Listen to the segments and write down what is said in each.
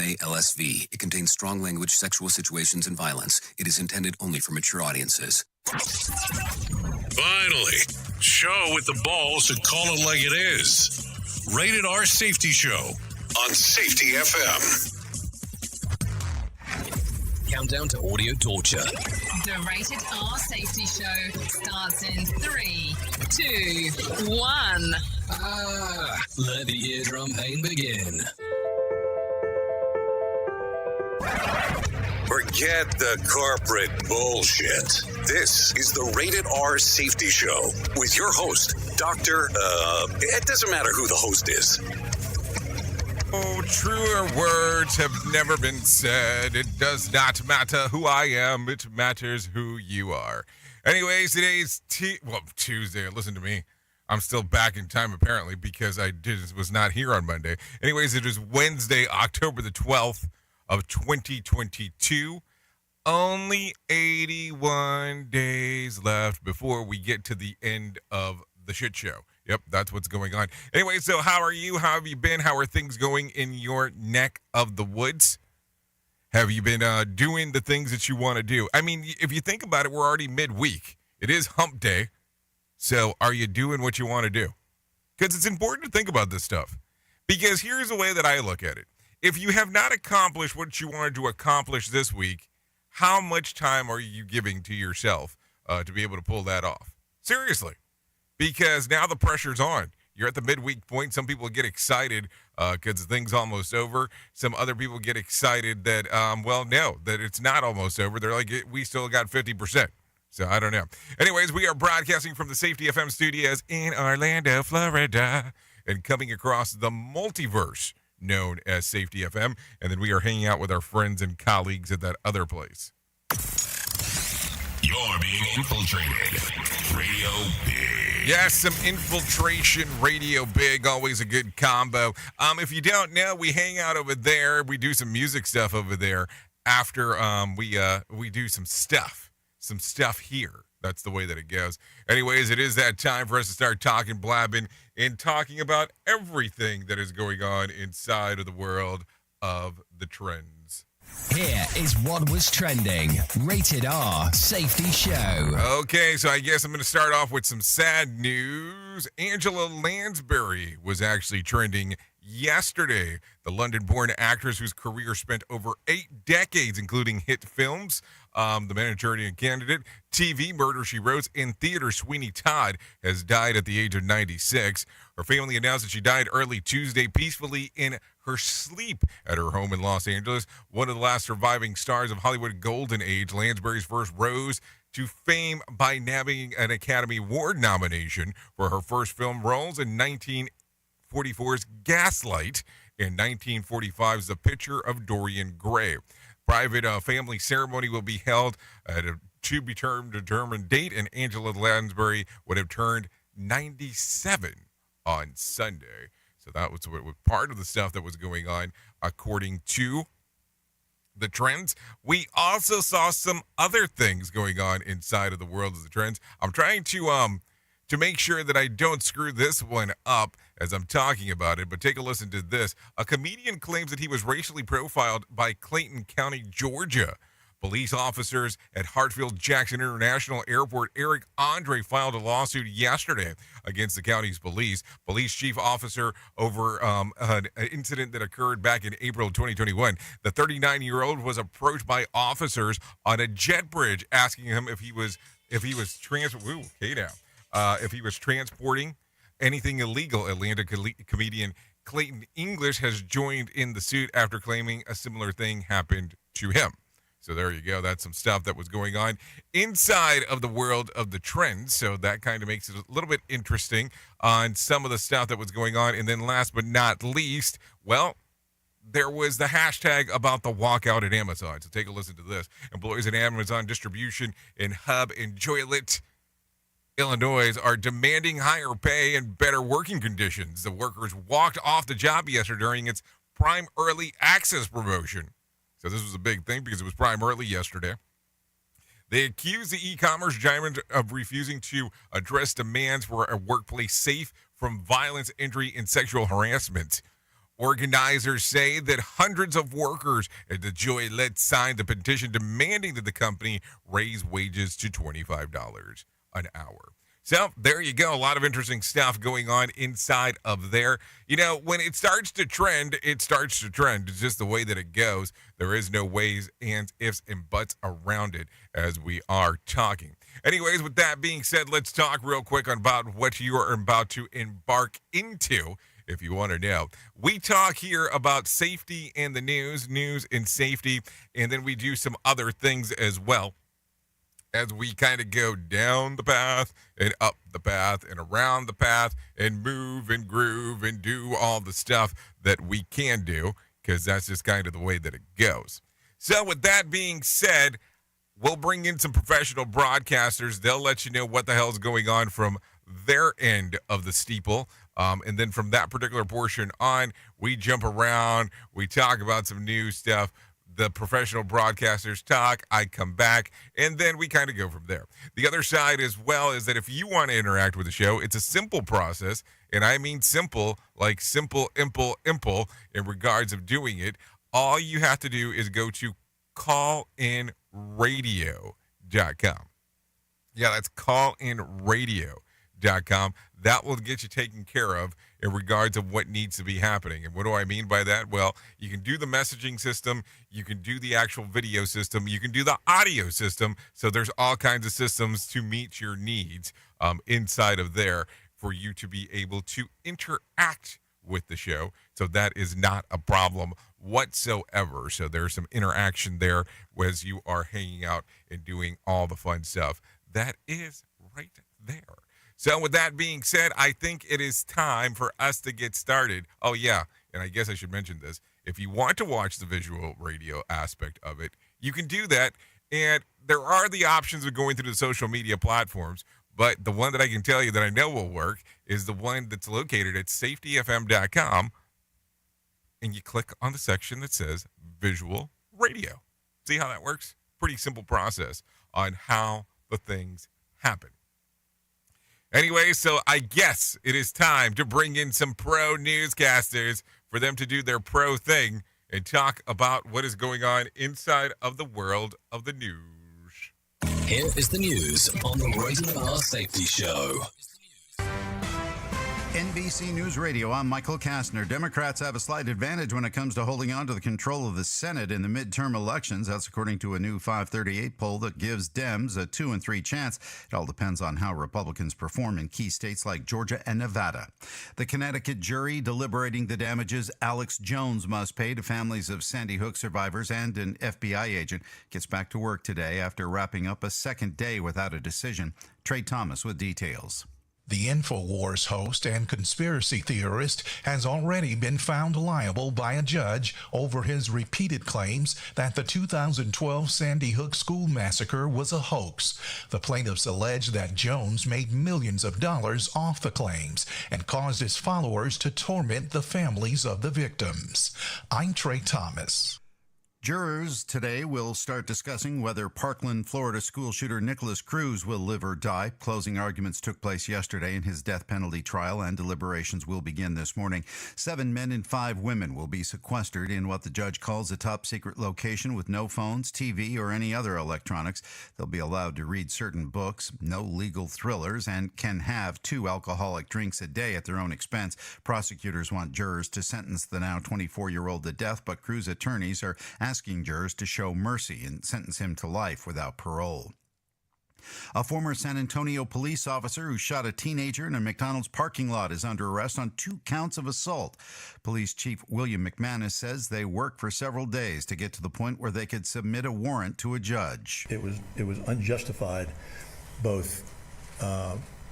MA LSV. It contains strong language, sexual situations, and violence. It is intended only for mature audiences. Finally, show with the balls to call it like it is. Rated R Safety Show on Safety FM. Countdown to audio torture. The Rated R Safety Show starts in 3, 2, 1. Let the eardrum pain begin. Forget the corporate bullshit. This is the Rated R Safety Show with your host, Dr. It doesn't matter who the host is. Oh, truer words have never been said. It does not matter who I am. It matters who you are. Anyways, today's Tuesday. Listen to me. I'm still back in time, apparently, because I was not here on Monday. Anyways, it is Wednesday, October the 12th of 2022. Only 81 days left before we get to the end of the shit show. Yep, that's what's going on. Anyway, so how are you? How have you been? How are things going in your neck of the woods? Have you been doing the things that you want to do? I mean, if you think about it, we're already midweek. It is hump day. So are you doing what you want to do? Because it's important to think about this stuff. Because here's the way that I look at it. If you have not accomplished what you wanted to accomplish this week, how much time are you giving to yourself to be able to pull that off? Seriously. Because now the pressure's on. You're at the midweek point. Some people get excited because the thing's almost over. Some other people get excited that, that it's not almost over. They're like, we still got 50%. So I don't know. Anyways, we are broadcasting from the Safety FM studios in Orlando, Florida, and coming across the multiverse known as Safety FM. And then we are hanging out with our friends and colleagues at that other place. You're being infiltrated. Radio Big. Yes, some infiltration, Radio Big, always a good combo. If you don't know, we hang out over there. We do some music stuff over there after we do some stuff here. That's the way that it goes. Anyways, it is that time for us to start talking, blabbing, and talking about everything that is going on inside of the world of the trends. Here is what was trending. Rated R Safety Show. Okay, so I guess I'm going to start off with some sad news. Angela Lansbury was actually trending yesterday. The London-born actress whose career spent over 8 decades, including hit films, The Manchurian Candidate, TV, Murder, She Wrote, and theater, Sweeney Todd, has died at the age of 96. Her family announced that she died early Tuesday peacefully in her sleep at her home in Los Angeles. One of the last surviving stars of Hollywood golden age, Lansbury's first rose to fame by nabbing an Academy Award nomination for her first film roles in 1944's Gaslight and 1945's The Picture of Dorian Gray. Private family ceremony will be held at a to-be-determined date, and Angela Lansbury would have turned 97 on Sunday. So that was part of the stuff that was going on, according to the trends. We also saw some other things going on inside of the world of the trends. I'm trying to make sure that I don't screw this one up as I'm talking about it, but take a listen to this. A comedian claims that he was racially profiled by Clayton County, Georgia. Police officers at Hartsfield-Jackson International Airport, Eric Andre, filed a lawsuit yesterday against the county's police. Police chief officer over an incident that occurred back in April 2021. The 39-year-old was approached by officers on a jet bridge, asking him if he was transporting anything illegal. Atlanta comedian Clayton English has joined in the suit after claiming a similar thing happened to him. So there you go. That's some stuff that was going on inside of the world of the trends. So that kind of makes it a little bit interesting on some of the stuff that was going on. And then last but not least, well, there was the hashtag about the walkout at Amazon. So take a listen to this. Employees at Amazon Distribution in Hub and Joliet, Illinois, are demanding higher pay and better working conditions. The workers walked off the job yesterday during its Prime Early Access promotion. So this was a big thing because it was Prime Early yesterday. They accused the e-commerce giant of refusing to address demands for a workplace safe from violence, injury, and sexual harassment. Organizers say that hundreds of workers at the Joy-Let signed a petition demanding that the company raise wages to $25 an hour. So there you go. A lot of interesting stuff going on inside of there. You know, when it starts to trend, it starts to trend. It's just the way that it goes. There is no ways, ands, ifs, and buts around it as we are talking. Anyways, with that being said, let's talk real quick about what you are about to embark into. If you want to know, we talk here about safety and the news and safety, and then we do some other things as well as we kind of go down the path and up the path and around the path and move and groove and do all the stuff that we can do, because that's just kind of the way that it goes. So with that being said, we'll bring in some professional broadcasters. They'll let you know what the hell is going on from their end of the steeple. And then from that particular portion on, we jump around, we talk about some new stuff. The professional broadcasters talk, I come back, and then we kind of go from there. The other side as well is that if you want to interact with the show, it's a simple process, and I mean simple, like simple, imple, in regards of doing it. All you have to do is go to callinradio.com. Yeah, that's callinradio.com. That will get you taken care of in regards of what needs to be happening. And what do I mean by that? Well, you can do the messaging system, you can do the actual video system, you can do the audio system. So there's all kinds of systems to meet your needs inside of there for you to be able to interact with the show. So that is not a problem whatsoever. So there's some interaction there as you are hanging out and doing all the fun stuff. That is right there. So with that being said, I think it is time for us to get started. Oh, yeah, and I guess I should mention this. If you want to watch the visual radio aspect of it, you can do that. And there are the options of going through the social media platforms. But the one that I can tell you that I know will work is the one that's located at safetyfm.com. And you click on the section that says visual radio. See how that works? Pretty simple process on how the things happen. Anyway, so I guess it is time to bring in some pro newscasters for them to do their pro thing and talk about what is going on inside of the world of the news. Here is the news on the Rated R Safety Show. NBC News Radio, I'm Michael Kastner. Democrats have a slight advantage when it comes to holding on to the control of the Senate in the midterm elections. That's according to a new 538 poll that gives Dems a 2 and 3 chance. It all depends on how Republicans perform in key states like Georgia and Nevada. The Connecticut jury deliberating the damages Alex Jones must pay to families of Sandy Hook survivors and an FBI agent gets back to work today after wrapping up a second day without a decision. Trey Thomas with details. The InfoWars host and conspiracy theorist has already been found liable by a judge over his repeated claims that the 2012 Sandy Hook school massacre was a hoax. The plaintiffs allege that Jones made millions of dollars off the claims and caused his followers to torment the families of the victims. I'm Trey Thomas. Jurors today will start discussing whether Parkland, Florida school shooter Nicholas Cruz will live or die. Closing arguments took place yesterday in his death penalty trial, and deliberations will begin this morning. 7 men and 5 women will be sequestered in what the judge calls a top-secret location with no phones, TV, or any other electronics. They'll be allowed to read certain books, no legal thrillers, and can have 2 alcoholic drinks a day at their own expense. Prosecutors want jurors to sentence the now 24-year-old to death, but Cruz attorneys are asking jurors to show mercy and sentence him to life without parole. A former San Antonio police officer who shot a teenager in a McDonald's parking lot is under arrest on 2 counts of assault. Police Chief William McManus says they worked for several days to get to the point where they could submit a warrant to a judge. It was unjustified, both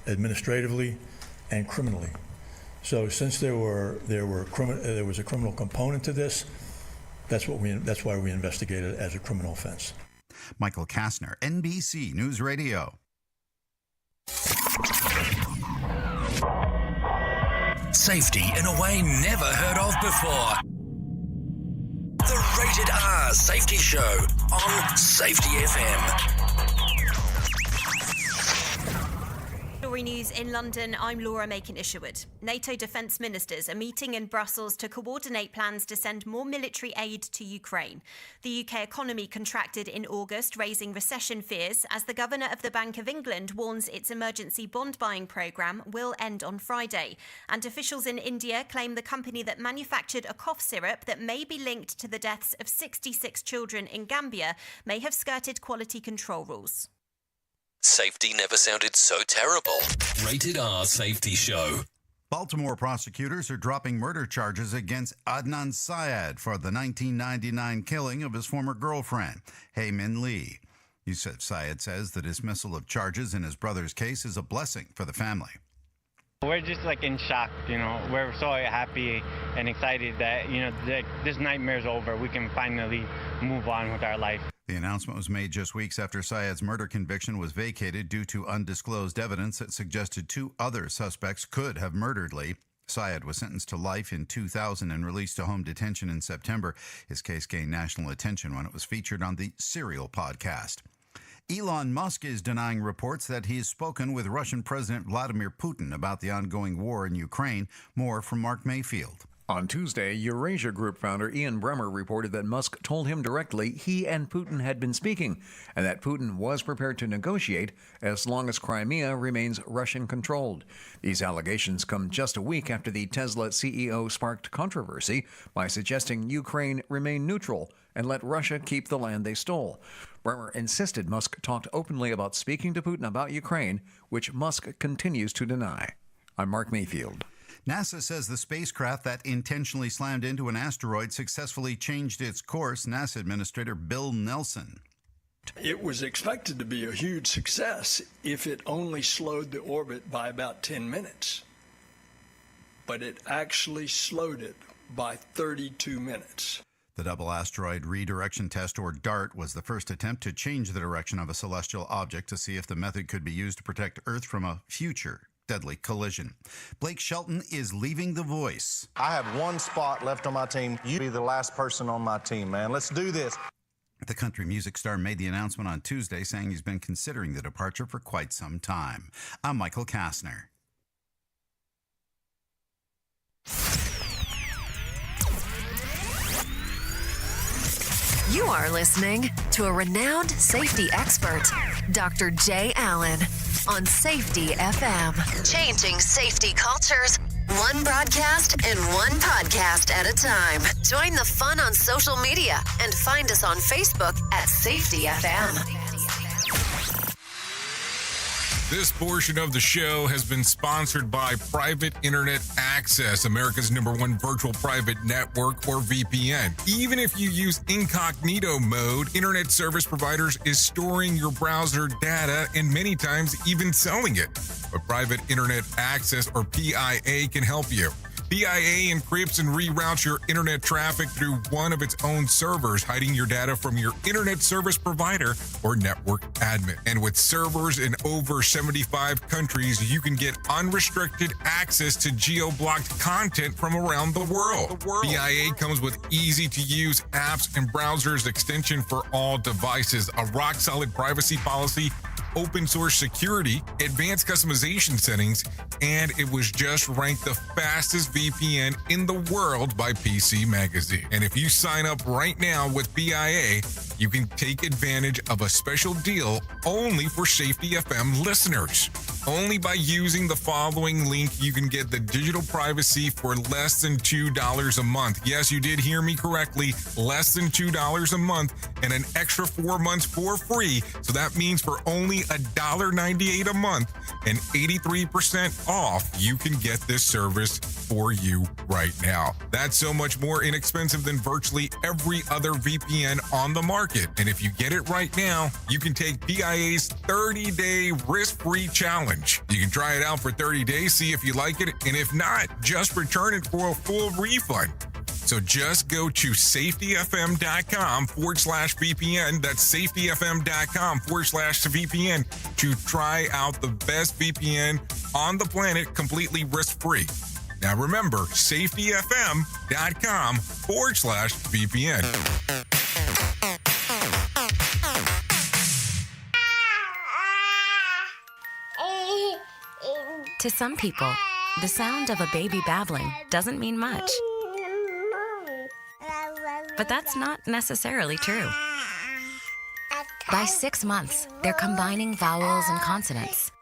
administratively and criminally. So since there was a criminal component to this, that's why we investigated it as a criminal offense. Michael Kastner, NBC News Radio. Safety in a way never heard of before. The Rated R Safety Show on Safety FM. Story News in London, I'm Laura Macon-Isherwood. NATO defence ministers are meeting in Brussels to coordinate plans to send more military aid to Ukraine. The UK economy contracted in August, raising recession fears, as the Governor of the Bank of England warns its emergency bond buying programme will end on Friday. And officials in India claim the company that manufactured a cough syrup that may be linked to the deaths of 66 children in Gambia may have skirted quality control rules. Safety never sounded so terrible. Rated R Safety Show. Baltimore prosecutors are dropping murder charges against Adnan Syed for the 1999 killing of his former girlfriend, Hae Min Lee. Yusuf Syed says the dismissal of charges in his brother's case is a blessing for the family. We're just in shock, We're so happy and excited that, this nightmare's over. We can finally move on with our life. The announcement was made just weeks after Syed's murder conviction was vacated due to undisclosed evidence that suggested two other suspects could have murdered Lee. Syed was sentenced to life in 2000 and released to home detention in September. His case gained national attention when it was featured on the Serial podcast. Elon Musk is denying reports that he has spoken with Russian President Vladimir Putin about the ongoing war in Ukraine. More from Mark Mayfield. On Tuesday, Eurasia Group founder Ian Bremmer reported that Musk told him directly he and Putin had been speaking, and that Putin was prepared to negotiate as long as Crimea remains Russian-controlled. These allegations come just a week after the Tesla CEO sparked controversy by suggesting Ukraine remain neutral and let Russia keep the land they stole. Bremmer insisted Musk talked openly about speaking to Putin about Ukraine, which Musk continues to deny. I'm Mark Mayfield. NASA says the spacecraft that intentionally slammed into an asteroid successfully changed its course. NASA Administrator Bill Nelson. It was expected to be a huge success if it only slowed the orbit by about 10 minutes. But it actually slowed it by 32 minutes. The Double Asteroid Redirection Test, or DART, was the first attempt to change the direction of a celestial object to see if the method could be used to protect Earth from a future deadly collision. Blake Shelton is leaving The Voice. I have one spot left on my team. You be the last person on my team, man. Let's do this. The country music star made the announcement on Tuesday, saying he's been considering the departure for quite some time. I'm Michael Kastner. You are listening to a renowned safety expert, Dr. Jay Allen, on Safety FM. Changing safety cultures, one broadcast and one podcast at a time. Join the fun on social media and find us on Facebook at Safety FM. This portion of the show has been sponsored by Private Internet Access, America's #1 virtual private network, or VPN. Even if you use incognito mode, internet service providers is storing your browser data and many times even selling it. But Private Internet Access, or PIA, can help you. PIA encrypts and reroutes your internet traffic through one of its own servers, hiding your data from your internet service provider or network admin. And with servers in over 75 countries, you can get unrestricted access to geo-blocked content from around the world. PIA comes with easy-to-use apps and browsers extension for all devices, a rock-solid privacy policy, open source security, advanced customization settings, and it was just ranked the fastest VPN in the world by PC Magazine. And if you sign up right now with PIA, you can take advantage of a special deal only for Safety FM listeners. Only by using the following link, you can get the digital privacy for less than $2 a month. Yes, you did hear me correctly, less than $2 a month, and an extra 4 months for free. So that means for only $1.98 a month and 83% off, you can get this service for you right now. That's so much more inexpensive than virtually every other VPN on the market. And if you get it right now, you can take PIA's 30-day risk-free challenge. You can try it out for 30 days, see if you like it, and if not, just return it for a full refund. So just go to safetyfm.com/VPN. That's safetyfm.com/VPN to try out the best VPN on the planet completely risk-free. Now remember, safetyfm.com/VPN. To some people, the sound of a baby babbling doesn't mean much. But that's not necessarily true. By 6 months, they're combining vowels and consonants.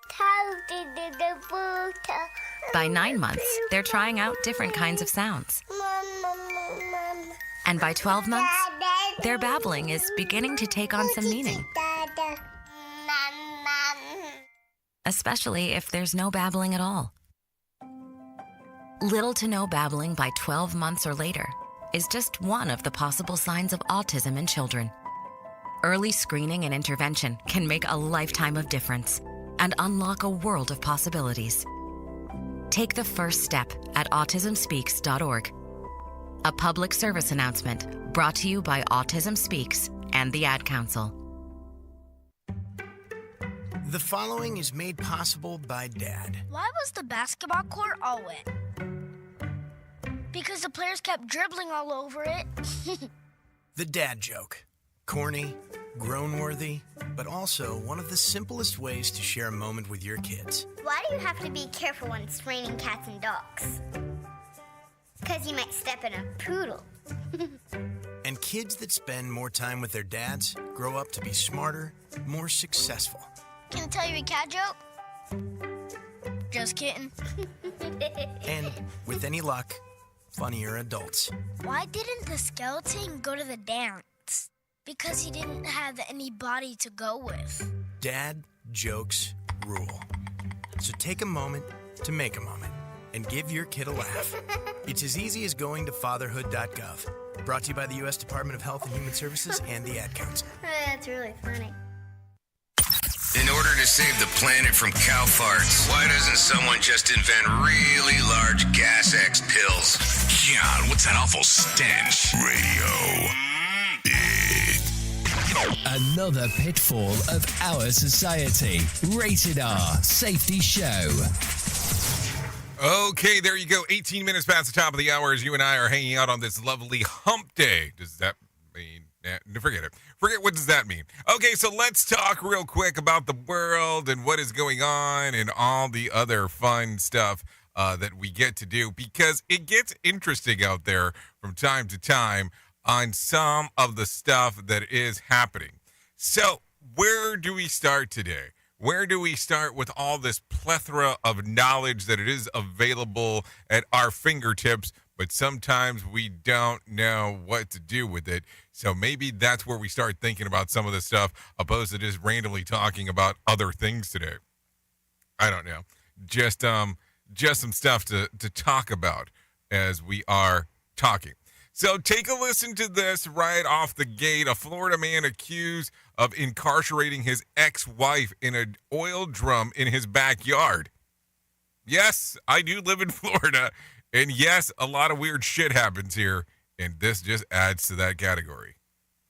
By 9 months, they're trying out different kinds of sounds. And by 12 months, their babbling is beginning to take on some meaning. Especially if there's no babbling at all. Little to no babbling by 12 months or later is just one of the possible signs of autism in children. Early screening and intervention can make a lifetime of difference and unlock a world of possibilities. Take the first step at autismspeaks.org. A public service announcement brought to you by Autism Speaks and the Ad Council. The following is made possible by Dad. Why was the basketball court all wet? Because the players kept dribbling all over it. The dad joke. Corny, grown-worthy, but also one of the simplest ways to share a moment with your kids. Why do you have to be careful when it's raining cats and dogs? Because you might step in a poodle. And kids that spend more time with their dads grow up to be smarter, more successful. Can I tell you a cat joke? Just kidding. And with any luck, funnier adults. Why didn't the skeleton go to the dance? Because he didn't have any body to go with. Dad jokes rule. So take a moment to make a moment and give your kid a laugh. It's as easy as going to fatherhood.gov. Brought to you by the U.S. Department of Health and Human Services and the Ad Council. That's really funny. In order to save the planet from cow farts, why doesn't someone just invent really large Gas X pills? God, what's that awful stench? Radio. Another pitfall of our society. Rated R Safety Show. Okay, there you go. 18 minutes past the top of the hour as you and I are hanging out on this lovely hump day. Does that mean... forget it. Forget what does that mean. Okay, so let's talk real quick about the world and what is going on and all the other fun stuff that we get to do, because it gets interesting out there from time to time on some of the stuff that is happening. So where do we start today? Where do we start with all this plethora of knowledge that it is available at our fingertips, but sometimes we don't know what to do with it? So maybe that's where we start thinking about some of this stuff, opposed to just randomly talking about other things today. I don't know. Just some stuff to talk about as we are talking. So take a listen to this right off the gate. A Florida man accused of incarcerating his ex-wife in an oil drum in his backyard. Yes, I do live in Florida. And yes, a lot of weird shit happens here. And this just adds to that category.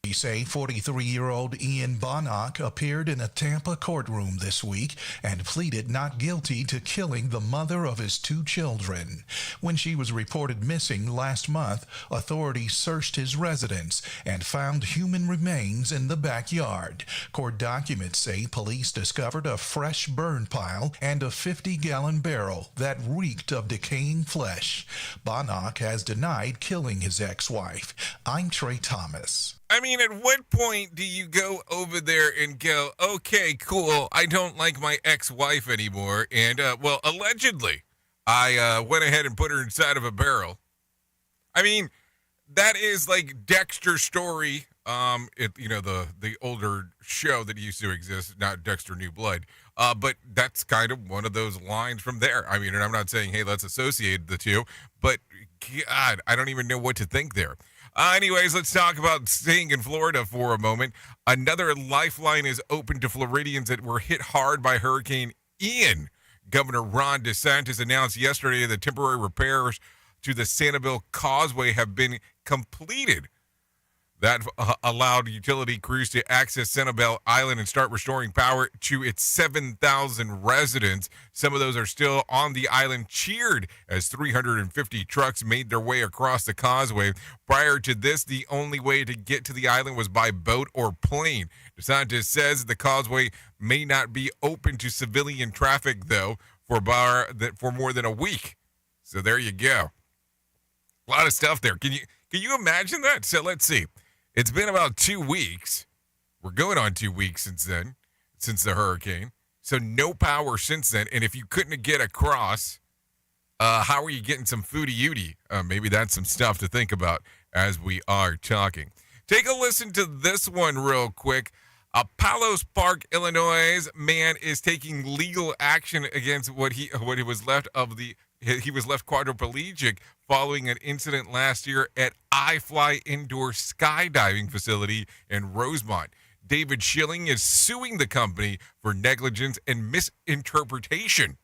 Police say 43-year-old Ian Bonnock appeared in a Tampa courtroom this week and pleaded not guilty to killing the mother of his 2 children. When she was reported missing last month, authorities searched his residence and found human remains in the backyard. Court documents say police discovered a fresh burn pile and a 50-gallon barrel that reeked of decaying flesh. Bonnock has denied killing his ex-wife. I'm Trey Thomas. I mean, at what point do you go over there and go, okay, cool, I don't like my ex-wife anymore, and, well, allegedly, I went ahead and put her inside of a barrel. I mean, that is like Dexter's Story, the older show that used to exist, not Dexter New Blood, but that's kind of one of those lines from there. I mean, and I'm not saying, hey, let's associate the two, but, God, I don't even know what to think there. Anyways, let's talk about staying in Florida for a moment. Another lifeline is open to Floridians that were hit hard by Hurricane Ian. Governor Ron DeSantis announced yesterday that temporary repairs to the Sanibel Causeway have been completed. That allowed utility crews to access Sanibel Island and start restoring power to its 7,000 residents. Some of those are still on the island, cheered as 350 trucks made their way across the causeway. Prior to this, the only way to get to the island was by boat or plane. DeSantis says the causeway may not be open to civilian traffic, though. for a bar for more than a week. So there you go. A lot of stuff there. Can you imagine that? So let's see. It's been about 2 weeks. We're going on 2 weeks since then, since the hurricane. So no power since then. And if you couldn't get across, how are you getting some foodie-uty? Maybe that's some stuff to think about as we are talking. Take a listen to this one real quick. Palos Park, Illinois man is taking legal action against what he was left quadriplegic following an incident last year at iFly Indoor Skydiving Facility in Rosemont. David Schilling is suing the company for negligence and misinterpretation.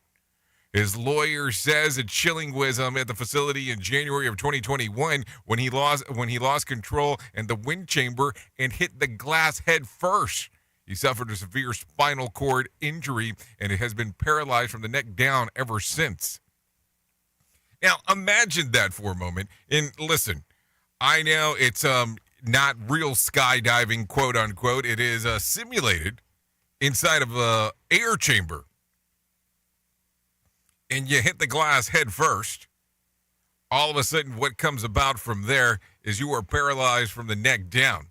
His lawyer says that Schilling was at the facility in January of 2021 when he lost control in the wind chamber and hit the glass head first. He suffered a severe spinal cord injury and it has been paralyzed from the neck down ever since. Now, imagine that for a moment. And listen, I know it's not real skydiving, quote unquote. It is simulated inside of a air chamber. And you hit the glass head first. All of a sudden, what comes about from there is you are paralyzed from the neck down.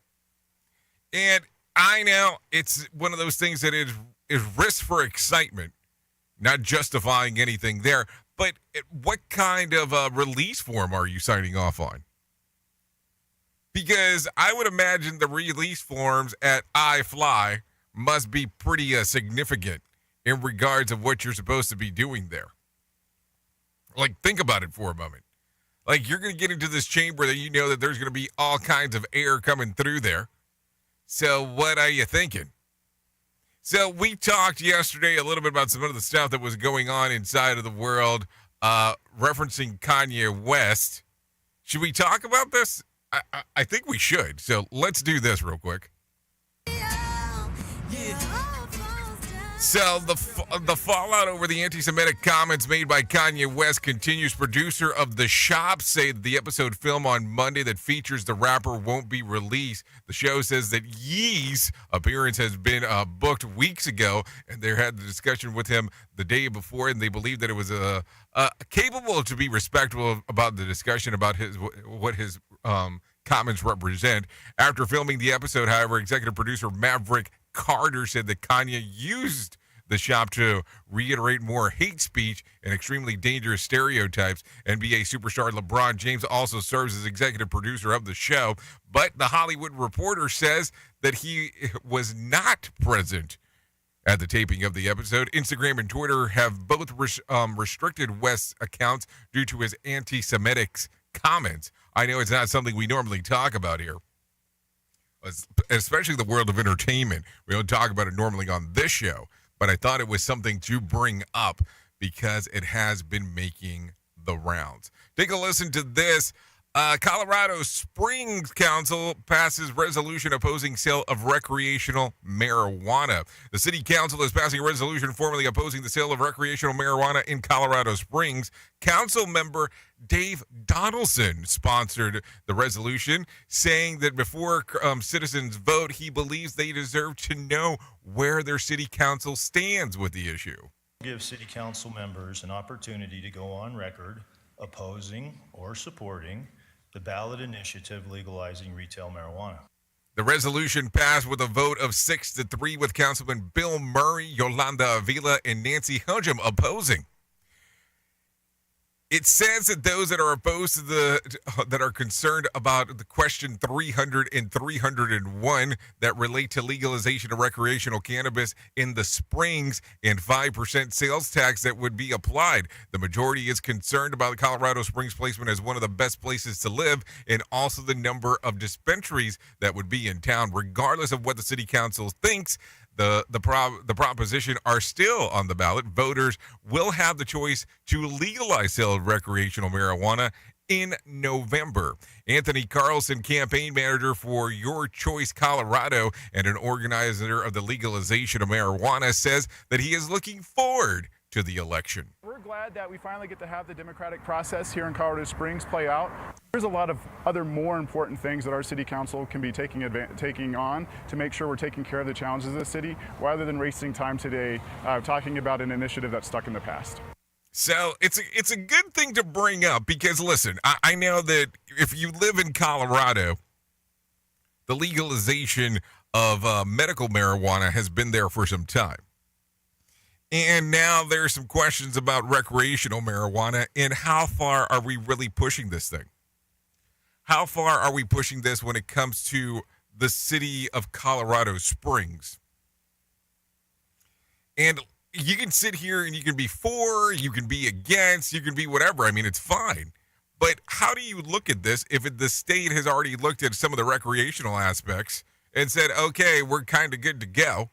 And I know it's one of those things that is risk for excitement, not justifying anything there. But what kind of release form are you signing off on? Because I would imagine the release forms at iFly must be pretty significant in regards of what you're supposed to be doing there. Like, think about it for a moment. Like, you're going to get into this chamber that you know that there's going to be all kinds of air coming through there. So what are you thinking? So we talked yesterday a little bit about some of the stuff that was going on inside of the world, referencing Kanye West. Should we talk about this? I think we should. So let's do this real quick. So the fallout over the anti-Semitic comments made by Kanye West continues. Producer of The Shop say that the episode filmed on Monday that features the rapper won't be released. The show says that Yee's appearance has been booked weeks ago, and they had the discussion with him the day before, and they believe that it was capable to be respectful about the discussion about what his comments represent. After filming the episode, however, executive producer Maverick Carter said that Kanye used The Shop to reiterate more hate speech and extremely dangerous stereotypes. NBA superstar LeBron James also serves as executive producer of the show, but The Hollywood Reporter says that he was not present at the taping of the episode. Instagram and Twitter have both restricted West's accounts due to his anti-Semitic comments. I know it's not something we normally talk about here, especially the world of entertainment. We don't talk about it normally on this show, but I thought it was something to bring up because it has been making the rounds. Take a listen to this. Colorado Springs Council passes resolution opposing sale of recreational marijuana. The city council is passing a resolution formally opposing the sale of recreational marijuana in Colorado Springs. Council member Dave Donaldson sponsored the resolution, saying that before citizens vote, he believes they deserve to know where their city council stands with the issue. Give city council members an opportunity to go on record opposing or supporting the ballot initiative legalizing retail marijuana. The resolution passed with a vote of 6-3, with Councilman Bill Murray, Yolanda Avila, and Nancy Hujam opposing. It says that those that are opposed to that are concerned about the question 300 and 301 that relate to legalization of recreational cannabis in the Springs and 5% sales tax that would be applied. The majority is concerned about Colorado Springs placement as one of the best places to live, and also the number of dispensaries that would be in town. Regardless of what the city council thinks, the proposition are still on the ballot. Voters will have the choice to legalize sale of recreational marijuana in November. Anthony Carlson, campaign manager for Your Choice Colorado and an organizer of the legalization of marijuana, says that he is looking forward to the election. We're glad that we finally get to have the democratic process here in Colorado Springs play out. There's a lot of other more important things that our city council can be taking on to make sure we're taking care of the challenges of the city, rather than wasting time today talking about an initiative that's stuck in the past. So it's a good thing to bring up because, listen, I know that if you live in Colorado, the legalization of medical marijuana has been there for some time. And now there's some questions about recreational marijuana and how far are we really pushing this thing? How far are we pushing this when it comes to the city of Colorado Springs? And you can sit here and you can be for, you can be against, you can be whatever. I mean, it's fine. But how do you look at this if the state has already looked at some of the recreational aspects and said, okay, we're kind of good to go?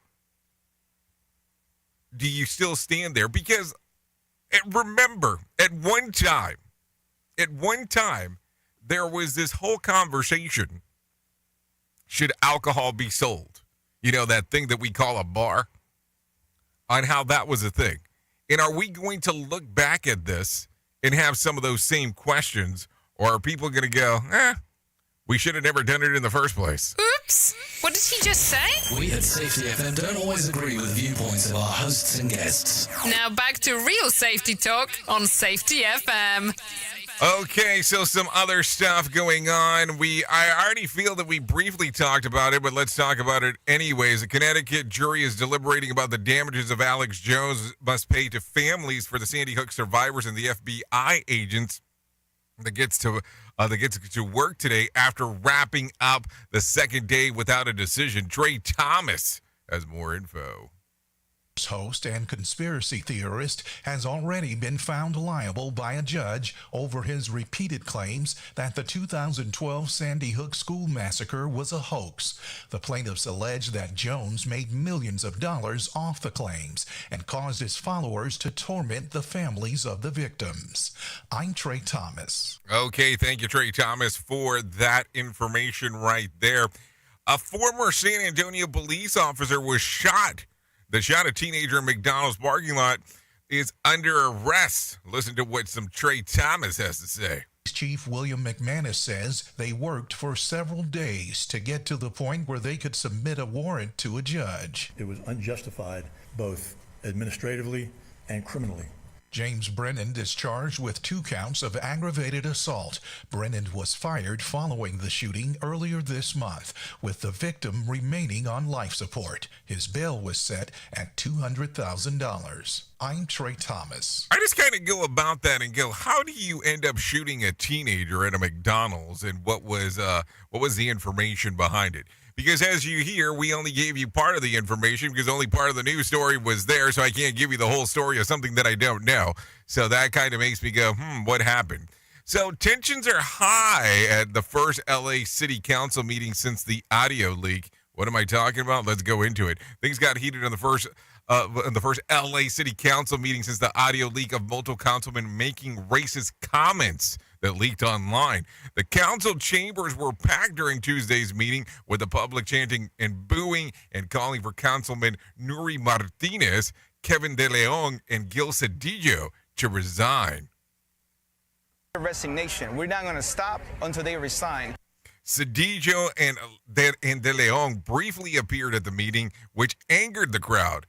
Do you still stand there? Because remember, at one time, there was this whole conversation, should alcohol be sold? You know, that thing that we call a bar, on how that was a thing. And are we going to look back at this and have some of those same questions? Or are people going to go, we should have never done it in the first place? Oops! What did he just say? We at Safety FM don't always agree with viewpoints of our hosts and guests. Now back to real safety talk on Safety FM. Okay, so some other stuff going on. I already feel that we briefly talked about it, but let's talk about it anyways. A Connecticut jury is deliberating about the damages of Alex Jones must pay to families for the Sandy Hook survivors and the FBI agents that gets to work today after wrapping up the second day without a decision. Trey Thomas has more info. Host and conspiracy theorist has already been found liable by a judge over his repeated claims that the 2012 Sandy Hook school massacre was a hoax. The plaintiffs allege that Jones made millions of dollars off the claims and caused his followers to torment the families of the victims. I'm Trey Thomas. Okay, thank you, Trey Thomas, for that information right there. A former San Antonio police officer was shot. The shot a teenager in McDonald's parking lot is under arrest. Listen to what some Trey Thomas has to say. Chief William McManus says they worked for several days to get to the point where they could submit a warrant to a judge. It was unjustified, both administratively and criminally. James Brennan is charged with 2 counts of aggravated assault. Brennan was fired following the shooting earlier this month, with the victim remaining on life support. His bail was set at $200,000. I'm Trey Thomas. I just kind of go about that and go, how do you end up shooting a teenager at a McDonald's, and what was the information behind it? Because as you hear, we only gave you part of the information because only part of the news story was there, so I can't give you the whole story of something that I don't know. So that kind of makes me go, what happened? So tensions are high at the first LA City Council meeting since the audio leak. What am I talking about? Let's go into it. Things got heated on the first LA City Council meeting since the audio leak of multiple councilmen making racist comments that leaked online. The council chambers were packed during Tuesday's meeting, with the public chanting and booing and calling for Councilman Nury Martinez, Kevin De Leon, and Gil Cedillo to resign. Resignation. We're not going to stop until they resign. Cedillo and De Leon briefly appeared at the meeting, which angered the crowd.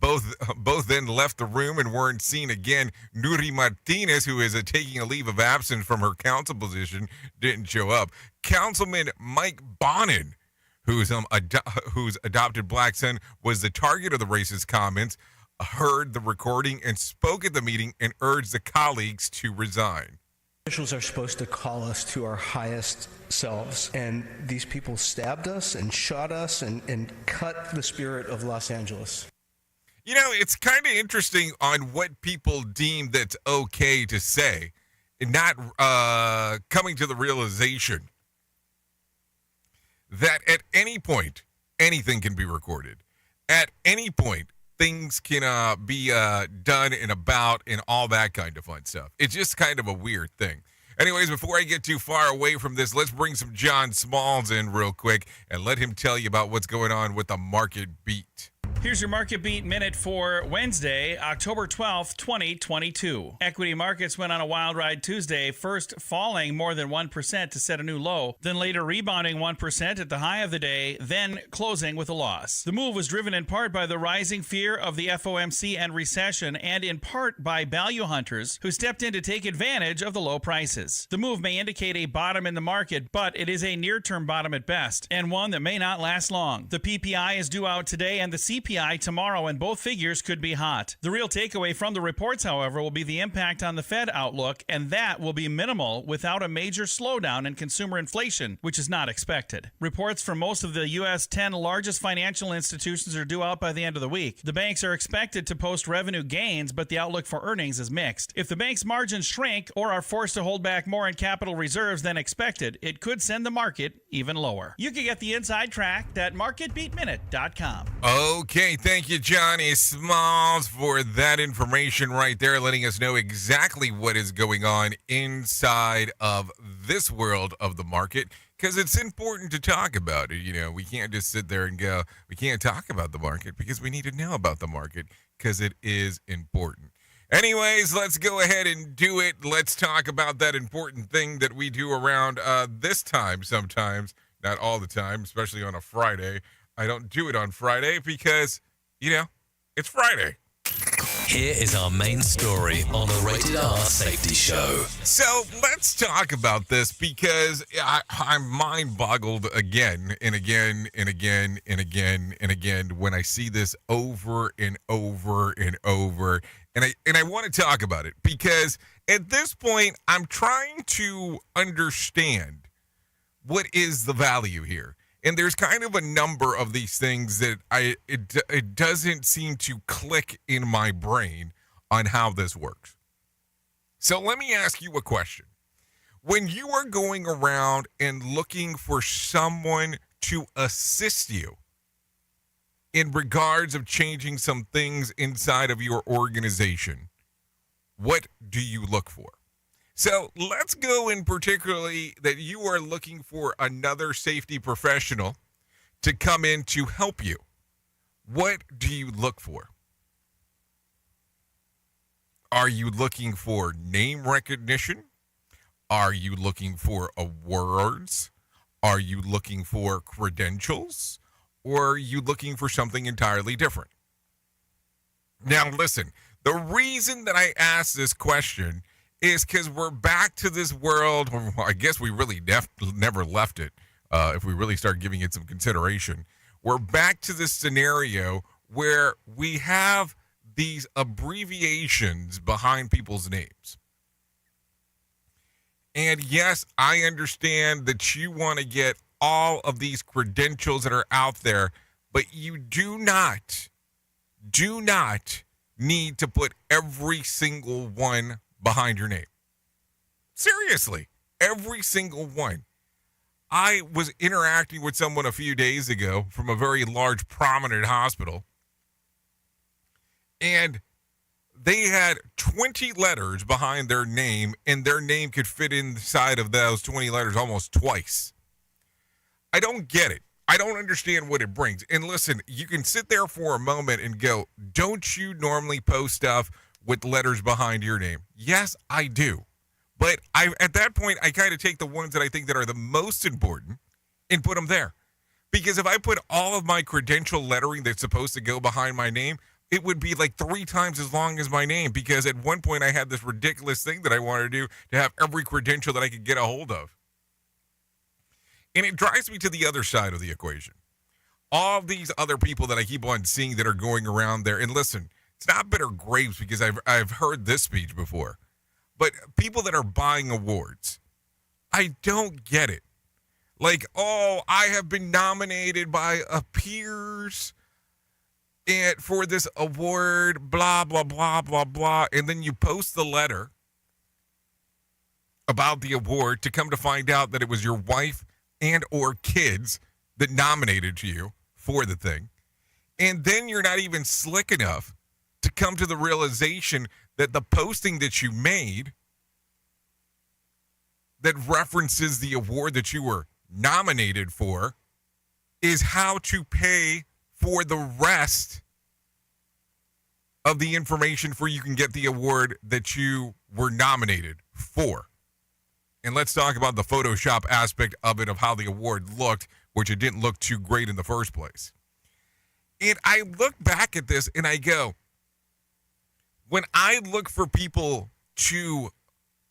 Both then left the room and weren't seen again. Nury Martinez, who is taking a leave of absence from her council position, didn't show up. Councilman Mike Bonin, whose adopted black son was the target of the racist comments, heard the recording and spoke at the meeting and urged the colleagues to resign. Officials are supposed to call us to our highest selves, and these people stabbed us and shot us and cut the spirit of Los Angeles. You know, it's kind of interesting on what people deem that's okay to say, and not coming to the realization that at any point, anything can be recorded. At any point, things can be done and about and all that kind of fun stuff. It's just kind of a weird thing. Anyways, before I get too far away from this, let's bring some John Smalls in real quick and let him tell you about what's going on with the market beat. Here's your Market Beat Minute for Wednesday, October 12th, 2022. Equity markets went on a wild ride Tuesday, first falling more than 1% to set a new low, then later rebounding 1% at the high of the day, then closing with a loss. The move was driven in part by the rising fear of the FOMC and recession, and in part by value hunters who stepped in to take advantage of the low prices. The move may indicate a bottom in the market, but it is a near-term bottom at best, and one that may not last long. The PPI is due out today and the CPI tomorrow, and both figures could be hot. The real takeaway from the reports, however, will be the impact on the Fed outlook, and that will be minimal without a major slowdown in consumer inflation, which is not expected. Reports from most of the U.S. 10 largest financial institutions are due out by the end of the week. The banks are expected to post revenue gains, but the outlook for earnings is mixed. If the bank's margins shrink or are forced to hold back more in capital reserves than expected, it could send the market even lower. You can get the inside track at marketbeatminute.com. Okay, thank you, Johnny Smalls, for that information right there, letting us know exactly what is going on inside of this world of the market, because it's important to talk about it. You know, we can't just sit there and go, we can't talk about the market, because we need to know about the market, because it is important. Anyways, let's go ahead and do it. Let's talk about that important thing that we do around this time sometimes, not all the time, especially on a Friday. I don't do it on Friday because, you know, it's Friday. Here is our main story on the Rated R Safety Show. So let's talk about this, because I'm mind-boggled again and again and again and again and again when I see this over and over and over. And I want to talk about it because at this point I'm trying to understand what is the value here. And there's kind of a number of these things that it doesn't seem to click in my brain on how this works. So let me ask you a question. When you are going around and looking for someone to assist you in regards of changing some things inside of your organization, what do you look for? So let's go in particularly that you are looking for another safety professional to come in to help you. What do you look for? Are you looking for name recognition? Are you looking for awards? Are you looking for credentials? Or are you looking for something entirely different? Now listen, the reason that I ask this question is because we're back to this world. I guess we really never left it, if we really start giving it some consideration. We're back to this scenario where we have these abbreviations behind people's names. And yes, I understand that you want to get all of these credentials that are out there, but you do not need to put every single one behind your name. Seriously, every single one. I was interacting with someone a few days ago from a very large, prominent hospital, and they had 20 letters behind their name, and their name could fit inside of those 20 letters almost twice. I don't get it. I don't understand what it brings. And listen, you can sit there for a moment and go, don't you normally post stuff with letters behind your name? Yes, I do. But at that point, I kind of take the ones that I think that are the most important and put them there. Because if I put all of my credential lettering that's supposed to go behind my name, it would be like 3 times as long as my name. Because at one point I had this ridiculous thing that I wanted to do to have every credential that I could get a hold of. And it drives me to the other side of the equation. All these other people that I keep on seeing that are going around there, and listen, it's not bitter grapes because I've heard this speech before, but people that are buying awards, I don't get it. Like, oh, I have been nominated by a peers and for this award, blah, blah, blah, blah, blah. And then you post the letter about the award to come to find out that it was your wife and or kids that nominated you for the thing. And then you're not even slick enough to come to the realization that the posting that you made that references the award that you were nominated for is how to pay for the rest of the information for you can get the award that you were nominated for. And let's talk about the Photoshop aspect of it, of how the award looked, which it didn't look too great in the first place. And I look back at this and I go, when I look for people to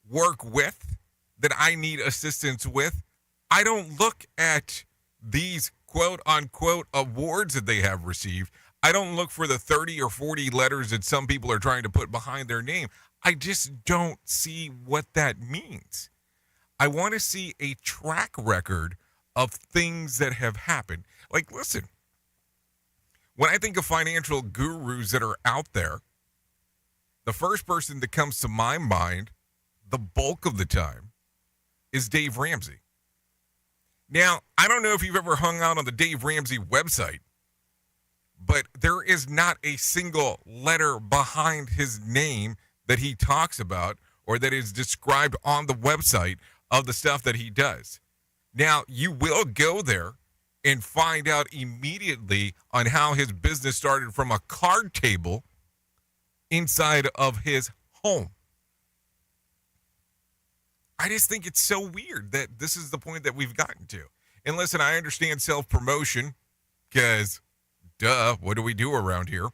work with, that I need assistance with, I don't look at these quote-unquote awards that they have received. I don't look for the 30 or 40 letters that some people are trying to put behind their name. I just don't see what that means. I want to see a track record of things that have happened. Like, listen, when I think of financial gurus that are out there, the first person that comes to my mind, the bulk of the time, is Dave Ramsey. Now, I don't know if you've ever hung out on the Dave Ramsey website, but there is not a single letter behind his name that he talks about or that is described on the website of the stuff that he does. Now, you will go there and find out immediately on how his business started from a card table inside of his home. I just think it's so weird that this is the point that we've gotten to. And listen, I understand self-promotion because, duh, what do we do around here?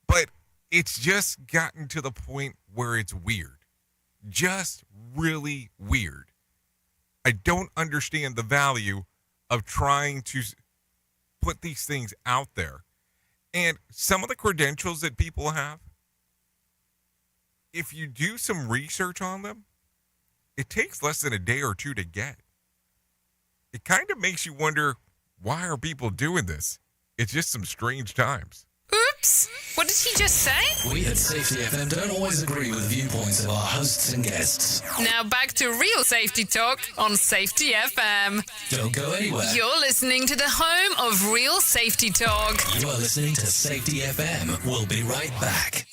But it's just gotten to the point where it's weird. Just really weird. I don't understand the value of trying to put these things out there. And some of the credentials that people have, if you do some research on them, it takes less than a day or two to get. It kind of makes you wonder, why are people doing this? It's just some strange times. Oops! What did he just say? We at Safety FM don't always agree with viewpoints of our hosts and guests. Now back to real safety talk on Safety FM. Don't go anywhere. You're listening to the home of real safety talk. You are listening to Safety FM. We'll be right back.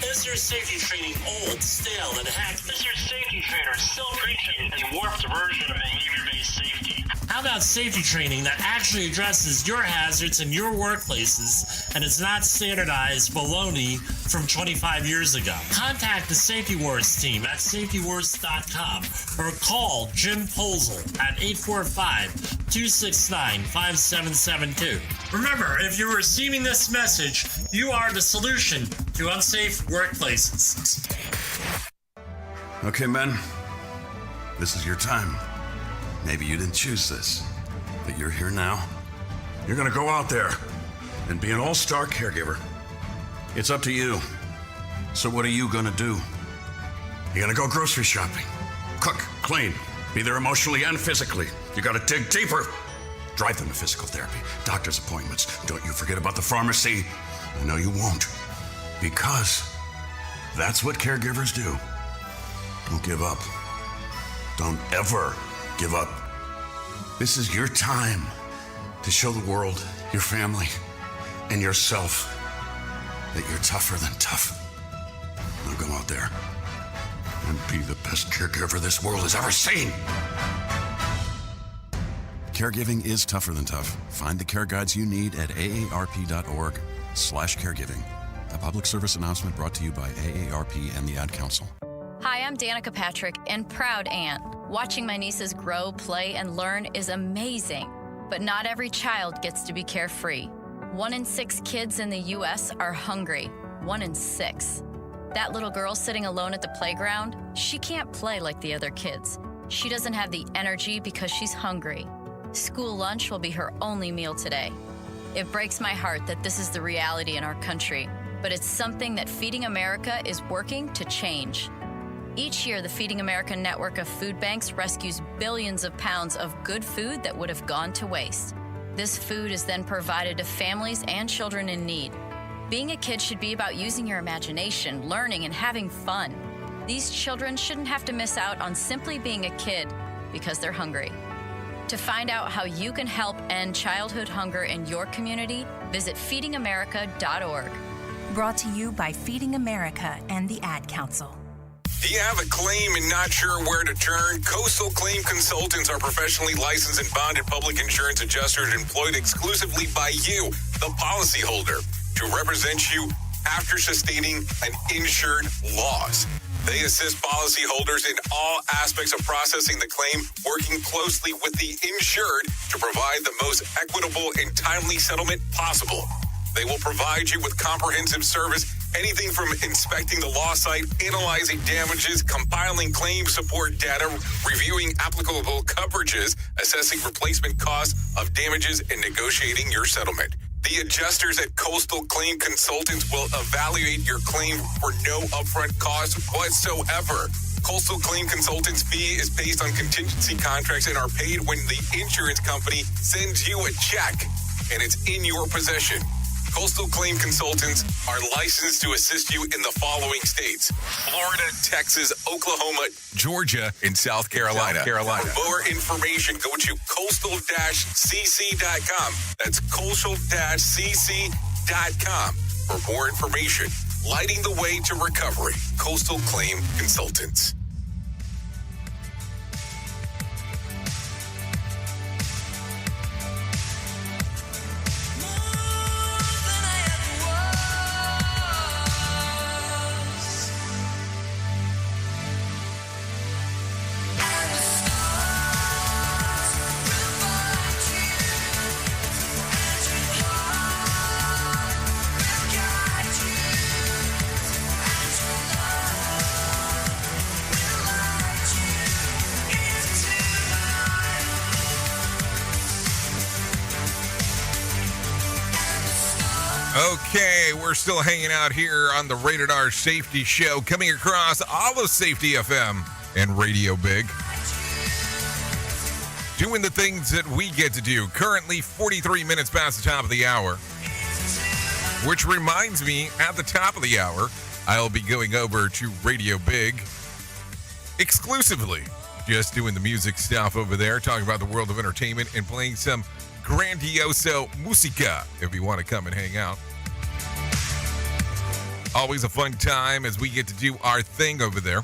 Is your safety training old, stale, and hacked? Is your safety trainer still preaching a warped version of behavior-based safety? How about safety training that actually addresses your hazards in your workplaces and is not standardized baloney from 25 years ago? Contact the Safety Wars team at safetywars.com or call Jim Posel at 845-269-5772. Remember, if you're receiving this message, you are the solution to unsafe workplaces. Okay, men, this is your time. Maybe you didn't choose this, but you're here now. You're gonna go out there and be an all-star caregiver. It's up to you. So what are you gonna do? You're gonna go grocery shopping, cook, clean, be there emotionally and physically. You gotta dig deeper. Drive them to physical therapy, doctor's appointments. Don't you forget about the pharmacy. I know you won't, because that's what caregivers do. Don't give up. Don't ever give up. This is your time to show the world, your family, and yourself that you're tougher than tough. Now go out there and be the best caregiver this world has ever seen. Caregiving is tougher than tough. Find the care guides you need at aarp.org/caregiving. A public service announcement brought to you by AARP and the Ad Council. Hi, I'm Danica Patrick and proud aunt. Watching my nieces grow, play, and learn is amazing. But not every child gets to be carefree. 1 in 6 kids in the U.S. are hungry. 1 in 6. That little girl sitting alone at the playground, she can't play like the other kids. She doesn't have the energy because she's hungry. School lunch will be her only meal today. It breaks my heart that this is the reality in our country, but it's something that Feeding America is working to change. Each year, the Feeding America network of food banks rescues billions of pounds of good food that would have gone to waste. This food is then provided to families and children in need. Being a kid should be about using your imagination, learning, and having fun. These children shouldn't have to miss out on simply being a kid because they're hungry. To find out how you can help end childhood hunger in your community, visit feedingamerica.org. Brought to you by Feeding America and the Ad Council. Do you have a claim and not sure where to turn? Coastal Claim Consultants are professionally licensed and bonded public insurance adjusters employed exclusively by you, the policyholder, to represent you after sustaining an insured loss. They assist policyholders in all aspects of processing the claim, working closely with the insured to provide the most equitable and timely settlement possible. They will provide you with comprehensive service, anything from inspecting the loss site, analyzing damages, compiling claim support data, reviewing applicable coverages, assessing replacement costs of damages, and negotiating your settlement. The adjusters at Coastal Claim Consultants will evaluate your claim for no upfront cost whatsoever. Coastal Claim Consultants' fee is based on contingency contracts and are paid when the insurance company sends you a check and it's in your possession. Coastal Claim Consultants are licensed to assist you in the following states: Florida, Texas, Oklahoma, Georgia, and South Carolina. For more information, go to coastal-cc.com. That's coastal-cc.com. For more information, lighting the way to recovery. Coastal Claim Consultants. Okay, we're still hanging out here on the Rated R Safety Show, coming across all of Safety FM and Radio Big. Doing the things that we get to do. Currently 43 minutes past the top of the hour. Which reminds me, at the top of the hour, I'll be going over to Radio Big exclusively. Just doing the music stuff over there, talking about the world of entertainment and playing some Grandioso Musica if you want to come and hang out. Always a fun time as we get to do our thing over there.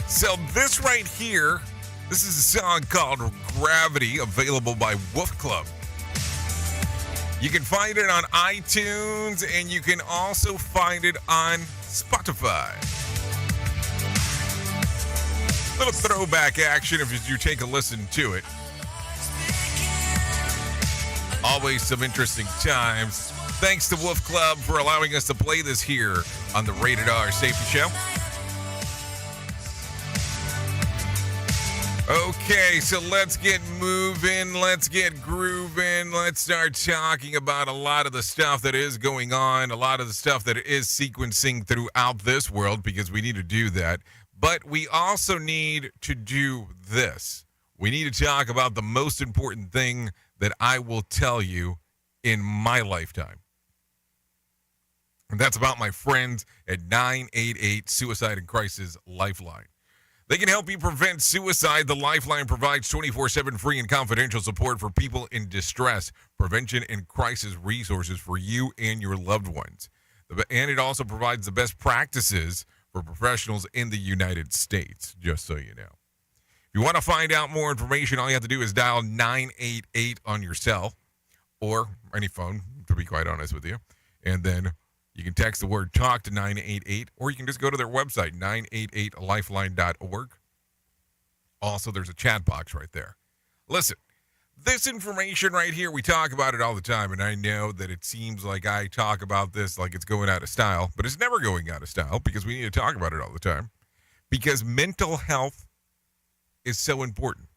So this right here, this is a song called Gravity, available by Wolf Club. You can find it on iTunes and you can also find it on Spotify. Little throwback action if you take a listen to it. Always some interesting times. Thanks to Wolf Club for allowing us to play this here on the Rated R Safety Show. Okay, so let's get moving. Let's get grooving. Let's start talking about a lot of the stuff that is going on, a lot of the stuff that is sequencing throughout this world, because we need to do that. But we also need to do this. We need to talk about the most important thing that I will tell you in my lifetime. And that's about my friends at 988 Suicide and Crisis Lifeline. They can help you prevent suicide. The Lifeline provides 24/7 free and confidential support for people in distress, prevention, and crisis resources for you and your loved ones. And it also provides the best practices for professionals in the United States, just so you know. If you want to find out more information, all you have to do is dial 988 on your cell or any phone, to be quite honest with you. And then you can text the word TALK to 988, or you can just go to their website, 988lifeline.org. Also, there's a chat box right there. Listen, this information right here, we talk about it all the time, and I know that it seems like I talk about this like it's going out of style, but it's never going out of style because we need to talk about it all the time. Because mental health is so important.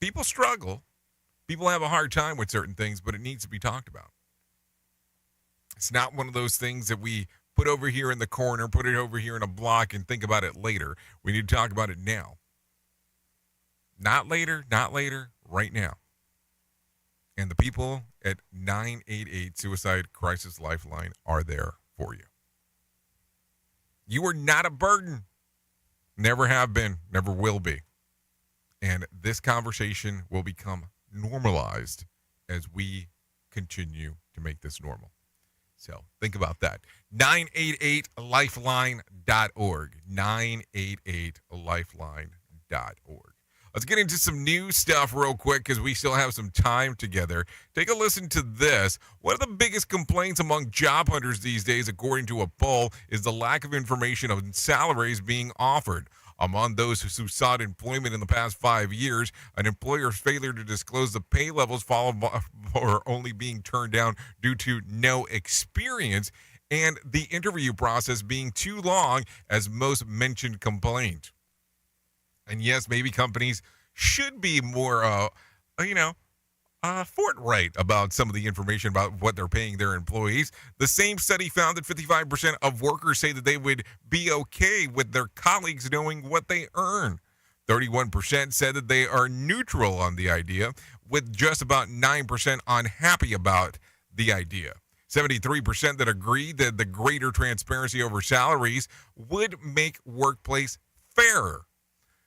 People struggle. People have a hard time with certain things, but it needs to be talked about. It's not one of those things that we put over here in the corner, put it over here in a block, and think about it later. We need to talk about it now. Not later, right now. And the people at 988 Suicide Crisis Lifeline are there for you. You are not a burden. Never have been, never will be. And this conversation will become normalized as we continue to make this normal. So think about that. 988lifeline.org. 988lifeline.org. Let's get into some new stuff real quick because we still have some time together. Take a listen to this. One of the biggest complaints among job hunters these days, according to a poll, is the lack of information on salaries being offered. Among those who sought employment in the past 5 years, an employer's failure to disclose the pay levels followed by or only being turned down due to no experience, and the interview process being too long as most mentioned complaint. And yes, maybe companies should be more, forthright about some of the information about what they're paying their employees. The same study found that 55% of workers say that they would be okay with their colleagues knowing what they earn. 31% said that they are neutral on the idea, with just about 9% unhappy about the idea. 73% that agree that the greater transparency over salaries would make workplace fairer.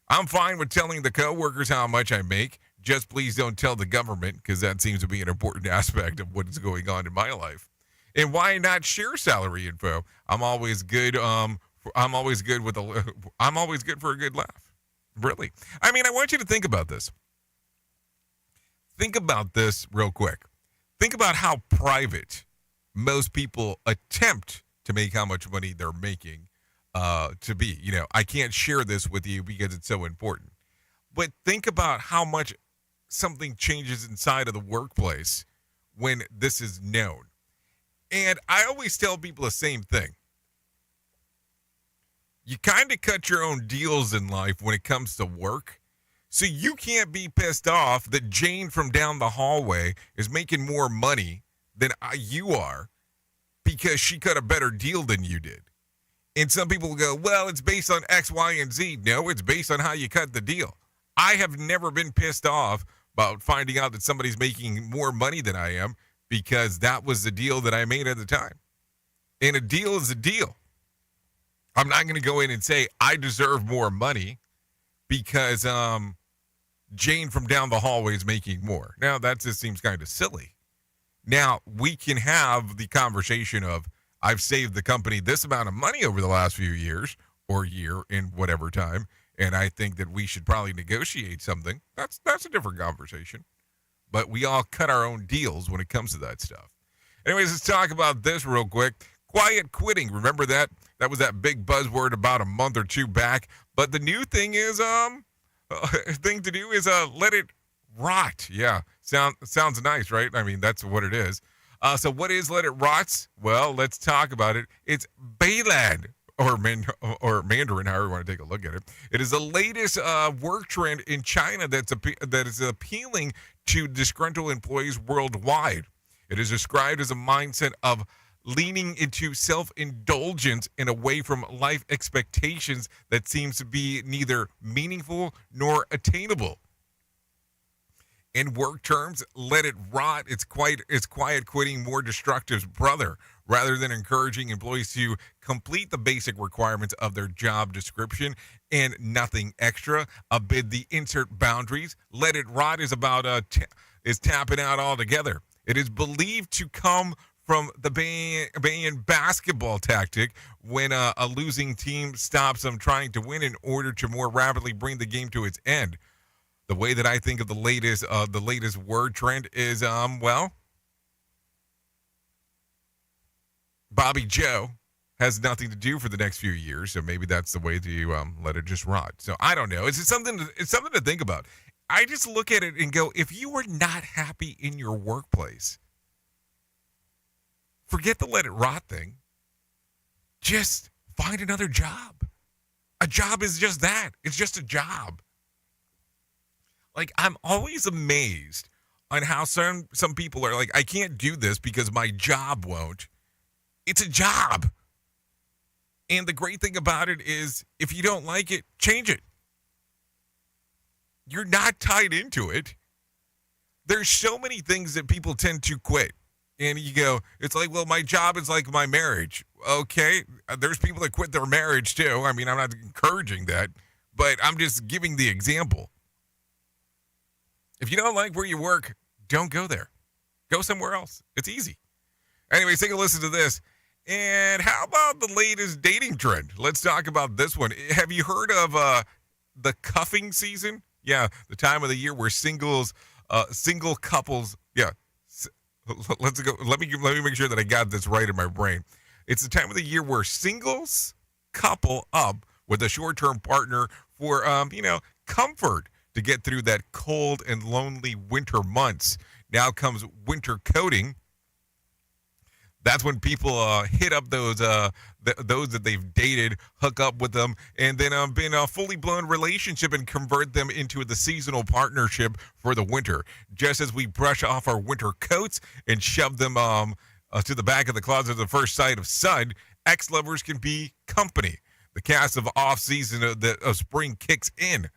I'm fine with telling the coworkers how much I make. Just please don't tell the government, because that seems to be an important aspect of what is going on in my life. And why not share salary info? I'm always good. I'm always good for a good laugh. Really. I mean, I want you to think about this. Think about this real quick. Think about how private most people attempt to make how much money they're making to be. I can't share this with you because it's so important. But think about how much something changes inside of the workplace when this is known. And I always tell people the same thing. You kind of cut your own deals in life when it comes to work. So you can't be pissed off that Jane from down the hallway is making more money than you are because she cut a better deal than you did. And some people will go, well, it's based on X, Y, and Z. No, it's based on how you cut the deal. I have never been pissed off about finding out that somebody's making more money than I am because that was the deal that I made at the time. And a deal is a deal. I'm not going to go in and say I deserve more money because Jane from down the hallway is making more. Now, that just seems kind of silly. Now, we can have the conversation of I've saved the company this amount of money over the last few years or year in whatever time, and I think that we should probably negotiate something. That's a different conversation. But we all cut our own deals when it comes to that stuff. Anyways, let's talk about this real quick. Quiet quitting. Remember that? That was that big buzzword about a month or two back. But the new thing is, thing to do is let it rot. Yeah, sounds nice, right? I mean, that's what it is. So what is Let It Rot? Well, let's talk about it. It's Bailad, or Mandarin, however you want to take a look at it. It is the latest work trend in China that is appealing to disgruntled employees worldwide. It is described as a mindset of leaning into self-indulgence and away from life expectations that seems to be neither meaningful nor attainable. In work terms, let it rot. It's quiet quitting more destructive's brother. Rather than encouraging employees to complete the basic requirements of their job description and nothing extra, amid the insert boundaries, let it rot is about is tapping out altogether. It is believed to come from the Bayan basketball tactic when a losing team stops them trying to win in order to more rapidly bring the game to its end. The way that I think of the latest word trend is, Bobby Joe has nothing to do for the next few years, so maybe that's the way to let it just rot. So I don't know. It's something to think about. I just look at it and go, if you are not happy in your workplace, forget the let it rot thing. Just find another job. A job is just that. It's just a job. Like, I'm always amazed on how some people are like, I can't do this because my job won't. It's a job. And the great thing about it is if you don't like it, change it. You're not tied into it. There's so many things that people tend to quit. And you go, it's like, well, my job is like my marriage. Okay, there's people that quit their marriage too. I mean, I'm not encouraging that, but I'm just giving the example. If you don't like where you work, don't go there. Go somewhere else. It's easy. Anyways, take a listen to this. And how about the latest dating trend? Let's talk about this one. Have you heard of the cuffing season? Yeah, the time of the year where single couples. Yeah, let's go. Let me make sure that I got this right in my brain. It's the time of the year where singles couple up with a short-term partner for comfort to get through that cold and lonely winter months. Now comes winter coating. That's when people hit up those that they've dated, hook up with them, and then been a fully blown relationship and convert them into the seasonal partnership for the winter. Just as we brush off our winter coats and shove them to the back of the closet at the first sight of sun, ex-lovers can be company. The cast of off-season of spring kicks in.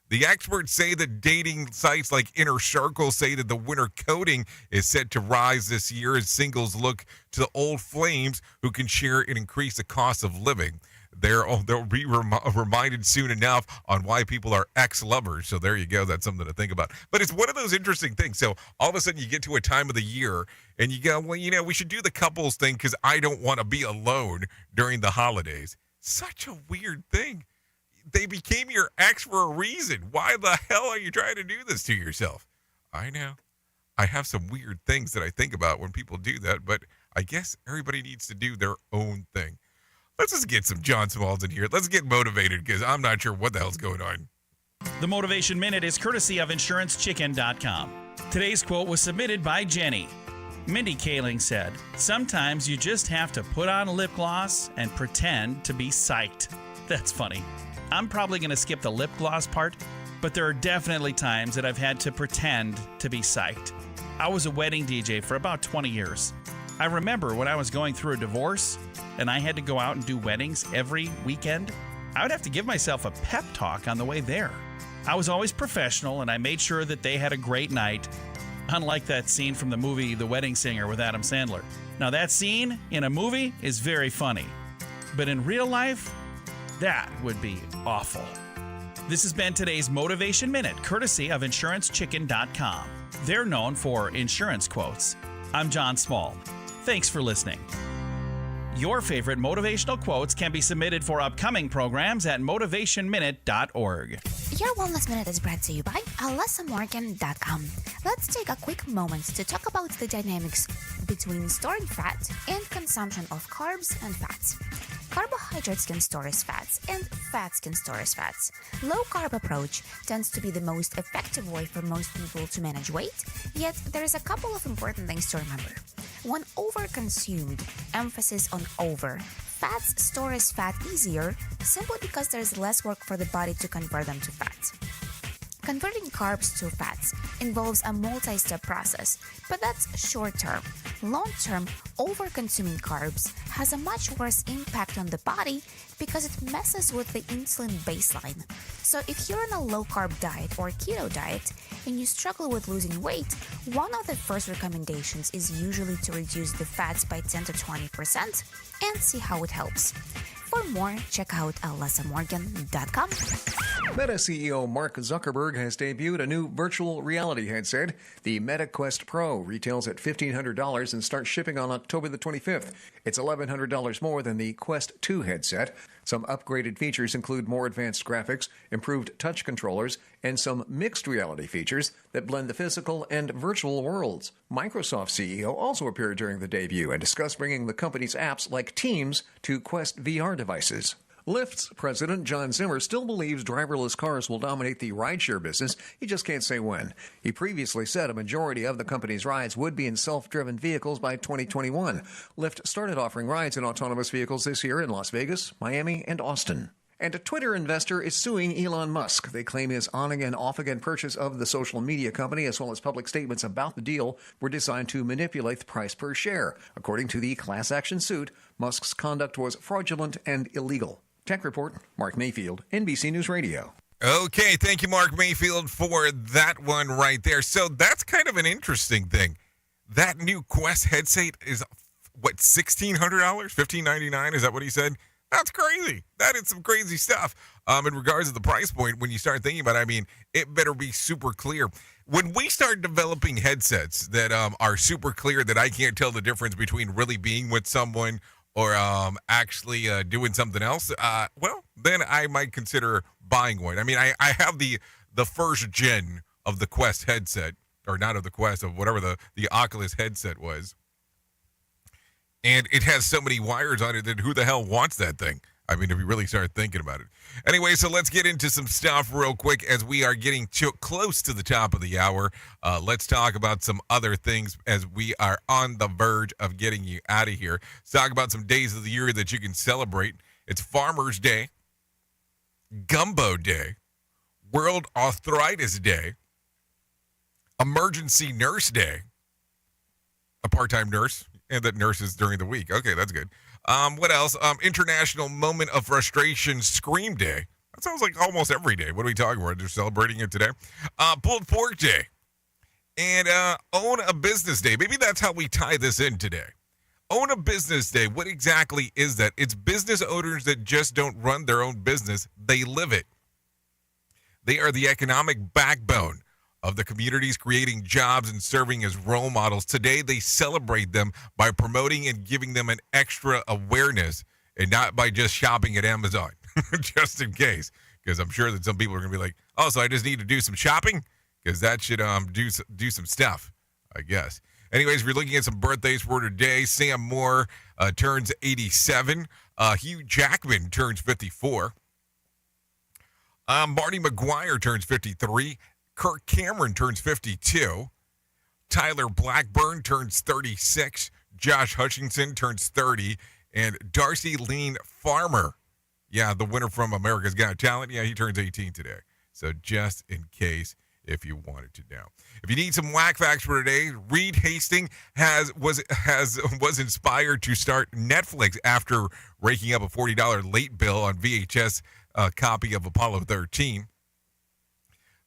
The experts say that dating sites like Inner Circle say that the winter coating is set to rise this year as singles look to the old flames who can share and increase the cost of living. They'll be reminded soon enough on why people are ex-lovers. So there you go. That's something to think about. But it's one of those interesting things. So all of a sudden you get to a time of the year and you go, well, we should do the couples thing because I don't want to be alone during the holidays. Such a weird thing. They became your ex for a reason. Why the hell are you trying to do this to yourself? I know. I have some weird things that I think about when people do that, but I guess everybody needs to do their own thing. Let's just get some John Smalls in here. Let's get motivated because I'm not sure what the hell's going on. The Motivation Minute is courtesy of InsuranceChicken.com. Today's quote was submitted by Jenny. Mindy Kaling said, "Sometimes you just have to put on lip gloss and pretend to be psyched." That's funny. I'm probably going to skip the lip gloss part, but there are definitely times that I've had to pretend to be psyched. I was a wedding DJ for about 20 years. I remember when I was going through a divorce and I had to go out and do weddings every weekend, I would have to give myself a pep talk on the way there. I was always professional and I made sure that they had a great night, unlike that scene from the movie The Wedding Singer with Adam Sandler. Now that scene in a movie is very funny, but in real life, that would be awful. This has been today's Motivation Minute, courtesy of InsuranceChicken.com. They're known for insurance quotes. I'm John Small. Thanks for listening. Your favorite motivational quotes can be submitted for upcoming programs at motivationminute.org. Your Wellness Minute is brought to you by AlessaMorgan.com. Let's take a quick moment to talk about the dynamics between storing fat and consumption of carbs and fats. Carbohydrates can store as fats, and fats can store as fats. Low-carb approach tends to be the most effective way for most people to manage weight, yet there is a couple of important things to remember. When overconsumed, emphasis on over, fats store as fat easier simply because there is less work for the body to convert them to fat. Converting carbs to fats involves a multi-step process, but that's short-term. Long-term, over-consuming carbs has a much worse impact on the body because it messes with the insulin baseline. So if you're on a low-carb diet or keto diet and you struggle with losing weight, one of the first recommendations is usually to reduce the fats by 10 to 20% and see how it helps. For more, check out AlessaMorgan.com. Meta CEO Mark Zuckerberg has debuted a new virtual reality headset. The Meta Quest Pro retails at $1,500 and starts shipping on October the 25th. It's $1,100 more than the Quest 2 headset. Some upgraded features include more advanced graphics, improved touch controllers, and some mixed reality features that blend the physical and virtual worlds. Microsoft CEO also appeared during the debut and discussed bringing the company's apps like Teams to Quest VR devices. Lyft's president, John Zimmer, still believes driverless cars will dominate the rideshare business. He just can't say when. He previously said a majority of the company's rides would be in self-driven vehicles by 2021. Lyft started offering rides in autonomous vehicles this year in Las Vegas, Miami, and Austin. And a Twitter investor is suing Elon Musk. They claim his on-again, off-again purchase of the social media company, as well as public statements about the deal, were designed to manipulate the price per share. According to the class action suit, Musk's conduct was fraudulent and illegal. Tech Report, Mark Mayfield, NBC News Radio. Okay, thank you, Mark Mayfield, for that one right there. So that's kind of an interesting thing. That new Quest headset is, what, $1,600? $1,599? Is that what he said? That's crazy. That is some crazy stuff. In regards to the price point, when you start thinking about it, I mean, it better be super clear. When we start developing headsets that are super clear, that I can't tell the difference between really being with someone or actually doing something else, well, then I might consider buying one. I mean, I have the the first gen of the Quest headset, or not of the Quest, of whatever the Oculus headset was. And it has so many wires on it that who the hell wants that thing? I mean, if you really start thinking about it. Anyway, so let's get into some stuff real quick as we are getting close to the top of the hour. Let's talk about some other things as we are on the verge of getting you out of here. Let's talk about some days of the year that you can celebrate. It's Farmer's Day, Gumbo Day, World Arthritis Day, Emergency Nurse Day, a part-time nurse, and that nurses during the week. Okay, that's good. What else? International Moment of Frustration Scream Day. That sounds like almost every day. What are we talking about? They're celebrating it today. Pulled Pork Day. And Own a Business Day. Maybe that's how we tie this in today. Own a Business Day. What exactly is that? It's business owners that just don't run their own business. They live it. They are the economic backbone of the communities, creating jobs and serving as role models. Today, they celebrate them by promoting and giving them an extra awareness, and not by just shopping at Amazon, just in case. Because I'm sure that some people are going to be like, oh, so I just need to do some shopping? Because that should do some stuff, I guess. Anyways, if you're looking at some birthdays for today, Sam Moore turns 87. Hugh Jackman turns 54. Marty McGuire turns 53. Kirk Cameron turns 52. Tyler Blackburn turns 36. Josh Hutchinson turns 30. And Darcy Lean Farmer, yeah, the winner from America's Got Talent, yeah, he turns 18 today. So just in case, if you wanted to know. If you need some whack facts for today, Reed Hastings was inspired to start Netflix after raking up a $40 late bill on VHS copy of Apollo 13.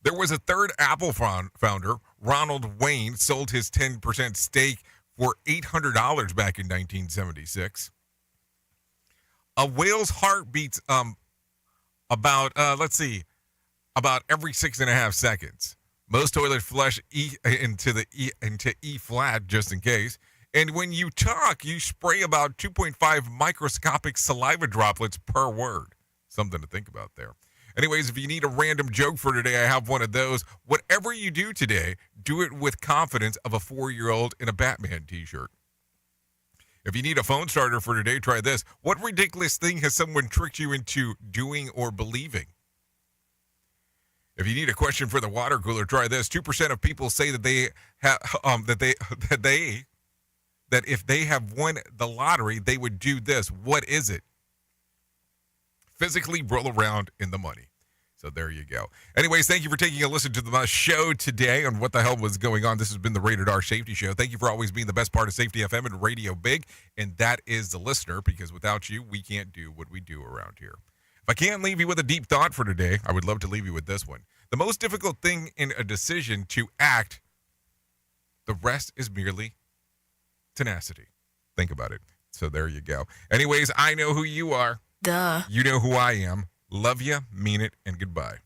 There was a third Apple founder, Ronald Wayne, sold his 10% stake for $800 back in 1976. A whale's heart beats about every 6.5 seconds. Most toilets flush into E flat just in case. And when you talk, you spray about 2.5 microscopic saliva droplets per word. Something to think about there. Anyways, if you need a random joke for today, I have one of those. Whatever you do today, do it with confidence of a 4-year-old in a Batman t-shirt. If you need a phone starter for today, try this. What ridiculous thing has someone tricked you into doing or believing? If you need a question for the water cooler, try this. 2% of people say that that if they have won the lottery, they would do this. What is it? Physically roll around in the money. So there you go. Anyways, thank you for taking a listen to the show today on what the hell was going on. This has been the Rated R Safety Show. Thank you for always being the best part of Safety FM and Radio Big, and that is the listener, because without you, we can't do what we do around here. If I can't leave you with a deep thought for today, I would love to leave you with this one. The most difficult thing in a decision to act, the rest is merely tenacity. Think about it. So there you go. Anyways, I know who you are. Duh. You know who I am. Love you, mean it, and goodbye.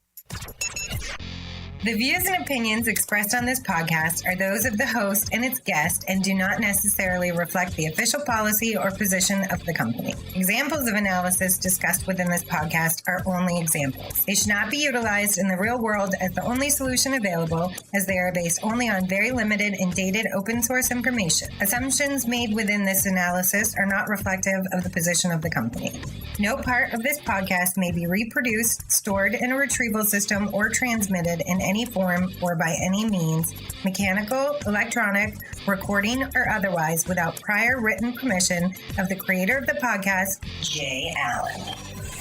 The views and opinions expressed on this podcast are those of the host and its guest and do not necessarily reflect the official policy or position of the company. Examples of analysis discussed within this podcast are only examples. They should not be utilized in the real world as the only solution available, as they are based only on very limited and dated open source information. Assumptions made within this analysis are not reflective of the position of the company. No part of this podcast may be reproduced, stored in a retrieval system, or transmitted in any form or by any means, mechanical, electronic, recording, or otherwise, without prior written permission of the creator of the podcast, Jay Allen.